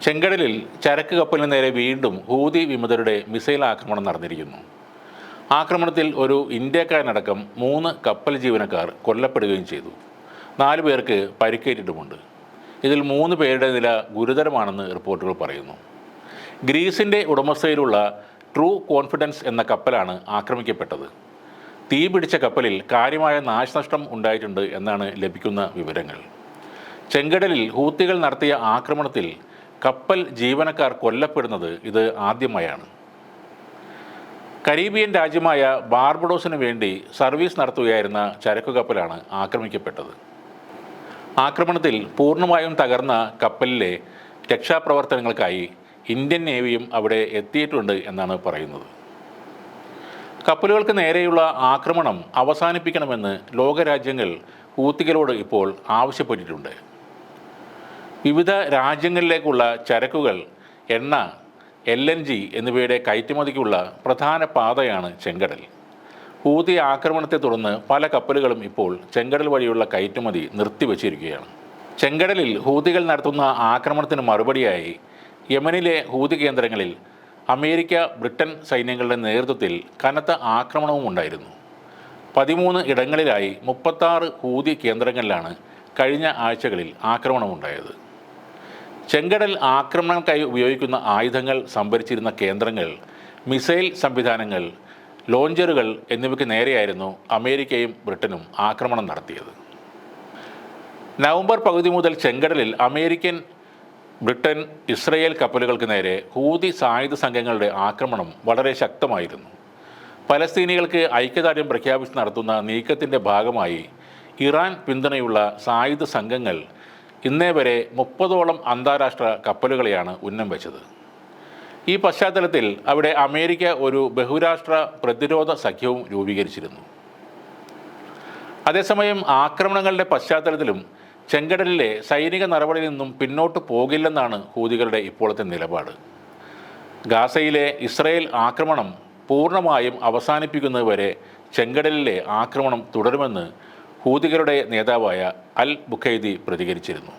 ചെങ്കടലിൽ ചരക്ക് കപ്പലിന് നേരെ വീണ്ടും ഹൂതി വിമതരുടെ മിസൈൽ ആക്രമണം നടന്നിരിക്കുന്നു. ആക്രമണത്തിൽ ഒരു ഇന്ത്യക്കാരനടക്കം 3 കപ്പൽ ജീവനക്കാർ കൊല്ലപ്പെടുകയും ചെയ്തു. 4 പേർക്ക് പരിക്കേറ്റിട്ടുമുണ്ട്. ഇതിൽ 3 പേരുടെ നില ഗുരുതരമാണെന്ന് റിപ്പോർട്ടുകൾ പറയുന്നു. ഗ്രീസിൻ്റെ ഉടമസ്ഥയിലുള്ള ട്രൂ കോൺഫിഡൻസ് എന്ന കപ്പലാണ് ആക്രമിക്കപ്പെട്ടത്. തീ പിടിച്ച കപ്പലിൽ കാര്യമായ നാശനഷ്ടം ഉണ്ടായിട്ടുണ്ട് എന്നാണ് ലഭിക്കുന്ന വിവരങ്ങൾ. ചെങ്കടലിൽ ഹൂത്തികൾ നടത്തിയ ആക്രമണത്തിൽ കപ്പൽ ജീവനക്കാർ കൊല്ലപ്പെടുന്നത് ഇത് ആദ്യമായാണ്. കരീബിയൻ രാജ്യമായ ബാർബഡോസിന് വേണ്ടി സർവീസ് നടത്തുകയായിരുന്ന ചരക്കു കപ്പലാണ് ആക്രമിക്കപ്പെട്ടത്. ആക്രമണത്തിൽ പൂർണ്ണമായും തകർന്ന കപ്പലിലെ രക്ഷാപ്രവർത്തനങ്ങൾക്കായി ഇന്ത്യൻ നേവിയും അവിടെ എത്തിയിട്ടുണ്ട് എന്നാണ് പറയുന്നത്. കപ്പലുകൾക്ക് നേരെയുള്ള ആക്രമണം അവസാനിപ്പിക്കണമെന്ന് ലോകരാജ്യങ്ങൾ ഹൂത്തികളോട് ഇപ്പോൾ ആവശ്യപ്പെട്ടിട്ടുണ്ട്. വിവിധ രാജ്യങ്ങളിലേക്കുള്ള ചരക്കുകൾ, എണ്ണ, LNG എന്നിവയുടെ കയറ്റുമതിക്കുള്ള പ്രധാന പാതയാണ് ചെങ്കടൽ. ഹൂതി ആക്രമണത്തെ തുടർന്ന് പല കപ്പലുകളും ഇപ്പോൾ ചെങ്കടൽ വഴിയുള്ള കയറ്റുമതി നിർത്തിവച്ചിരിക്കുകയാണ്. ചെങ്കടലിൽ ഹൂതികൾ നടത്തുന്ന ആക്രമണത്തിന് മറുപടിയായി യമനിലെ ഹൂതി കേന്ദ്രങ്ങളിൽ അമേരിക്ക, ബ്രിട്ടൻ സൈന്യങ്ങളുടെ നേതൃത്വത്തിൽ കനത്ത ആക്രമണവും ഉണ്ടായിരുന്നു. 13 ഇടങ്ങളിലായി 36 ഹൂതി കേന്ദ്രങ്ങളിലാണ് കഴിഞ്ഞ ആഴ്ചകളിൽ ആക്രമണമുണ്ടായത്. ചെങ്കടൽ ആക്രമണങ്ങൾക്കായി ഉപയോഗിക്കുന്ന ആയുധങ്ങൾ സംഭരിച്ചിരുന്ന കേന്ദ്രങ്ങൾ, മിസൈൽ സംവിധാനങ്ങൾ, ലോഞ്ചറുകൾ എന്നിവയ്ക്ക് നേരെയായിരുന്നു അമേരിക്കയും ബ്രിട്ടനും ആക്രമണം നടത്തിയത്. നവംബർ പകുതി മുതൽ ചെങ്കടലിൽ അമേരിക്കൻ, ബ്രിട്ടൻ, ഇസ്രയേൽ കപ്പലുകൾക്ക് നേരെ ഹൂതി സായുധ സംഘങ്ങളുടെ ആക്രമണം വളരെ ശക്തമായിരുന്നു. പലസ്തീനികൾക്ക് ഐക്യദാർഢ്യം പ്രഖ്യാപിച്ച് നടത്തുന്ന നീക്കത്തിൻ്റെ ഭാഗമായി ഇറാൻ പിന്തുണയുള്ള സായുധ സംഘങ്ങൾ ഇന്നേ വരെ 30ഓളം അന്താരാഷ്ട്ര കപ്പലുകളെയാണ് ഉന്നം വെച്ചത്. ഈ പശ്ചാത്തലത്തിൽ അവിടെ അമേരിക്ക ഒരു ബഹുരാഷ്ട്ര പ്രതിരോധ സഖ്യവും രൂപീകരിച്ചിരുന്നു. അതേസമയം ആക്രമണങ്ങളുടെ പശ്ചാത്തലത്തിലും ചെങ്കടലിലെ സൈനിക നടപടിയിൽ നിന്നും പിന്നോട്ട് പോകില്ലെന്നാണ് ഹൂതികളുടെ ഇപ്പോഴത്തെ നിലപാട്. ഗാസയിലെ ഇസ്രയേൽ ആക്രമണം പൂർണ്ണമായും അവസാനിപ്പിക്കുന്നതുവരെ ചെങ്കടലിലെ ആക്രമണം തുടരുമെന്ന് ഹൂതികളുടെ നേതാവായ അൽ ബുഖൈദി പ്രതികരിച്ചിരുന്നു.